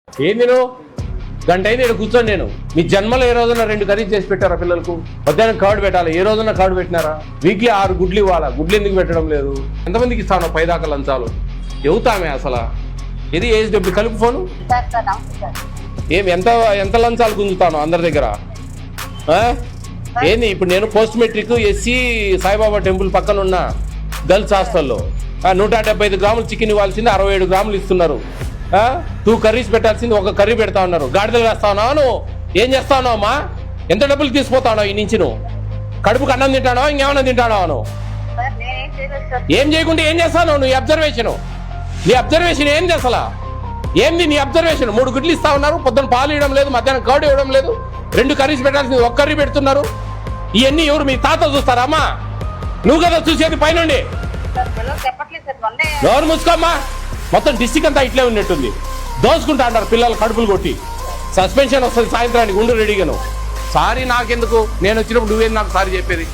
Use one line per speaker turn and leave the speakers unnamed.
ఏంది నువ్వు గంట అయింది ఇక్కడ కూర్చొని నేను మీ జన్మలో ఏ రోజున 2 కర్రీస్ చేసి పెట్టారా పిల్లలకు? మధ్యాహ్నం కార్డు పెట్టాలి, ఏ రోజున కార్డు పెట్టినారా? వీక్లీ 6 గుడ్లు ఇవ్వాలా, గుడ్లు ఎందుకు పెట్టడం లేదు? ఎంతమందికి ఇస్తాను పైదాకా లంచాలు? చెబుతామే అసలు ఇది ఏజ్ డబ్బులు కలుపు ఫోను ఏమి ఎంత లంచాలు గుంజుతాను అందరి దగ్గర? ఏంది ఇప్పుడు నేను post matric SC Saibaba temple పక్కన ఉన్న గర్ల్స్ హాస్టల్లో 175 గ్రాములు చికెన్ ఇవ్వాల్సింది 67 గ్రాములు ఇస్తున్నారు. 2 కర్రీస్ పెట్టాల్సింది 1 కర్రీ పెడతా ఉన్నారు. గాడిదలు వేస్తా ఉన్నావు నువ్వు? ఏం చేస్తా ఉన్నావు అమ్మా? ఎంత డబ్బులు తీసుకుపోతావు ఈ నుంచి? నువ్వు కడుపుకు అన్నం తింటానో ఇంకేమన్నా తింటానో? నువ్వు ఏం చేయకుండా ఏం చేస్తావు నువ్వు? నీ అబ్జర్వేషన్ ఏంది అసలు? ఏంది నీ అబ్జర్వేషన్? 3 గుడ్లు ఇస్తా ఉన్నారు, పొద్దున్న పాలు ఇవ్వడం లేదు, మధ్యాహ్నం కర్డ్ ఇవ్వడం లేదు, 2 కర్రీస్ పెట్టాల్సింది 1 కర్రీ పెడుతున్నారు. ఇవన్నీ ఎవరు మీ తాత చూస్తారా అమ్మా? నువ్వు కదా చూసేది పైనుండి. ఎవరు ముసుకోమ్మా? మొత్తం డిస్టిక్ అంతా ఇట్లే ఉన్నట్టుంది. దోసుకుంటా అంటారు పిల్లలు కడుపులు కొట్టి. సస్పెన్షన్ వస్తుంది సాయంత్రానికి, ఉండు రెడీగాను. సారీ నాకెందుకు? నేను వచ్చినప్పుడు నువ్వేం నాకు సారీ చెప్పేది?